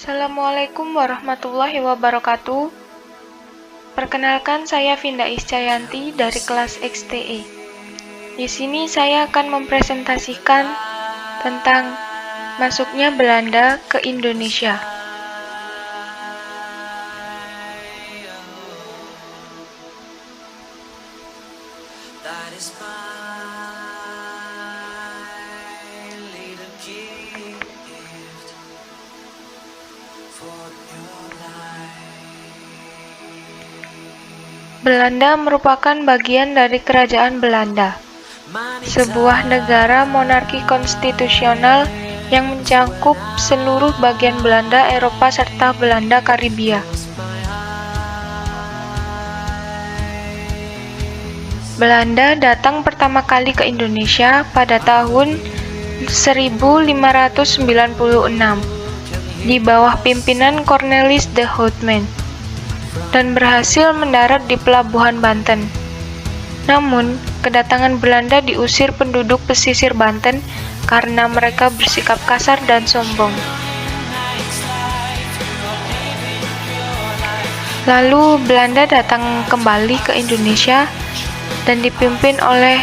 Assalamualaikum warahmatullahi wabarakatuh. Perkenalkan, saya Vinda Iscayanti dari kelas XTE. Di sini saya akan mempresentasikan tentang masuknya Belanda ke Indonesia. Belanda merupakan bagian dari Kerajaan Belanda, sebuah negara monarki konstitusional yang mencakup seluruh bagian Belanda, Eropa, serta Belanda Karibia. Belanda datang pertama kali ke Indonesia pada tahun 1596 di bawah pimpinan Cornelis de Houtman dan berhasil mendarat di pelabuhan Banten. Namun, kedatangan Belanda diusir penduduk pesisir Banten karena mereka bersikap kasar dan sombong. Lalu Belanda datang kembali ke Indonesia dan dipimpin oleh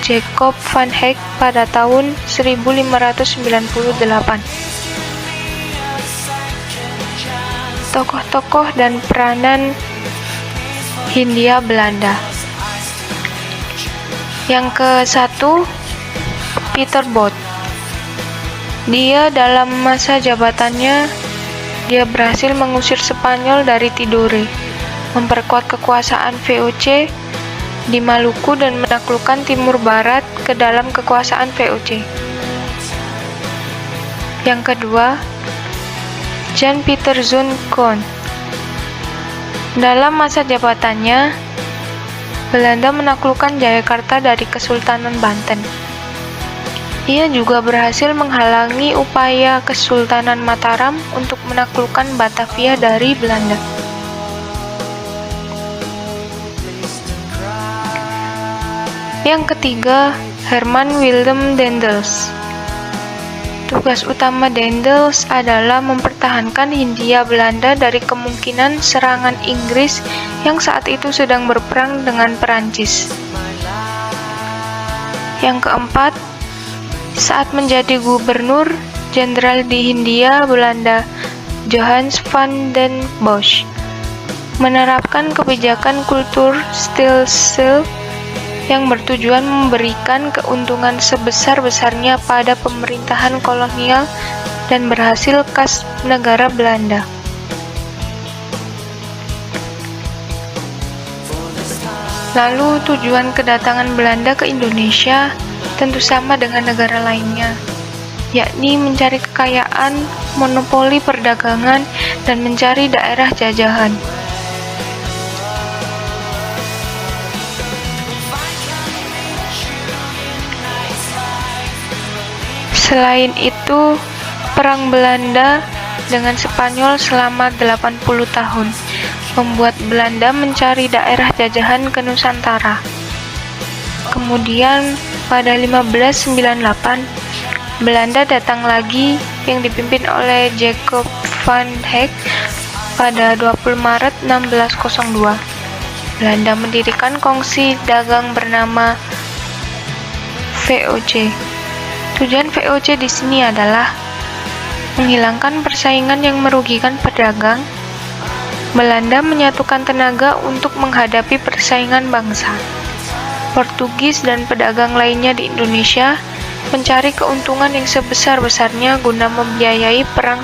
Jacob van Eyck pada tahun 1598. Tokoh-tokoh dan peranan Hindia Belanda. Yang ke-1, Peter Both. Dalam masa jabatannya, dia berhasil mengusir Spanyol dari Tidore, memperkuat kekuasaan VOC di Maluku dan menaklukkan Timur Barat ke dalam kekuasaan VOC. Yang kedua, Jan Pieter Zoon Koen. Dalam masa jabatannya, Belanda menaklukkan Jayakarta dari Kesultanan Banten. Ia juga berhasil menghalangi upaya Kesultanan Mataram untuk menaklukkan Batavia dari Belanda. Yang ketiga, Herman Willem Daendels. Tugas utama Daendels adalah mempertahankan Hindia Belanda dari kemungkinan serangan Inggris yang saat itu sedang berperang dengan Perancis. Yang keempat, saat menjadi gubernur jenderal di Hindia Belanda, Johannes van den Bosch menerapkan kebijakan kultur stelsel yang bertujuan memberikan keuntungan sebesar-besarnya pada pemerintahan kolonial dan berhasil kas negara Belanda. Lalu tujuan kedatangan Belanda ke Indonesia tentu sama dengan negara lainnya, yakni mencari kekayaan, monopoli perdagangan, dan mencari daerah jajahan. Selain itu, Perang Belanda dengan Spanyol selama 80 tahun membuat Belanda mencari daerah jajahan ke Nusantara. Kemudian, pada 1598, Belanda datang lagi yang dipimpin oleh Jacob van Eyck pada 20 Maret 1602. Belanda mendirikan kongsi dagang bernama VOC. Tujuan VOC di sini adalah menghilangkan persaingan yang merugikan pedagang. Belanda menyatukan tenaga untuk menghadapi persaingan bangsa. Portugis dan pedagang lainnya di Indonesia mencari keuntungan yang sebesar-besarnya guna membiayai perang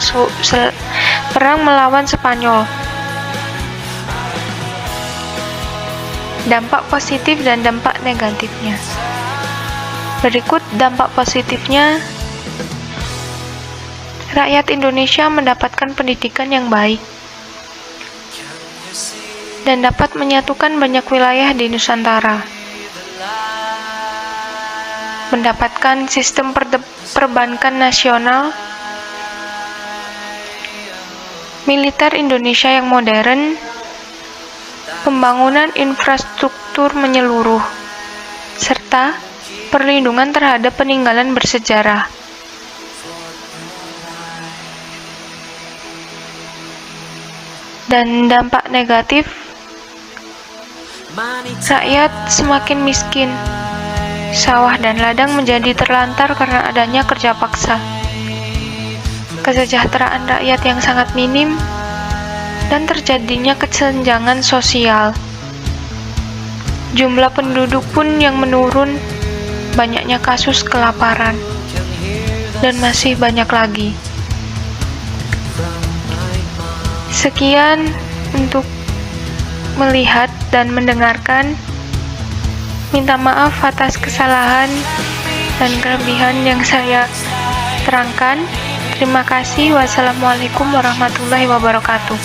melawan Spanyol. Dampak positif dan dampak negatifnya. Berikut dampak positifnya. Rakyat Indonesia mendapatkan pendidikan yang baik dan dapat menyatukan banyak wilayah di Nusantara. Mendapatkan sistem perbankan nasional, militer Indonesia yang modern, pembangunan infrastruktur menyeluruh, serta perlindungan terhadap peninggalan bersejarah. Dan dampak negatif, rakyat semakin miskin. Sawah dan ladang menjadi terlantar karena adanya kerja paksa. Kesejahteraan rakyat yang sangat minim, dan terjadinya kesenjangan sosial. Jumlah penduduk pun yang menurun, banyaknya kasus kelaparan, dan masih banyak lagi. Sekian untuk melihat dan mendengarkan. Minta maaf atas kesalahan dan kelebihan yang saya terangkan. Terima kasih. Wassalamualaikum warahmatullahi wabarakatuh.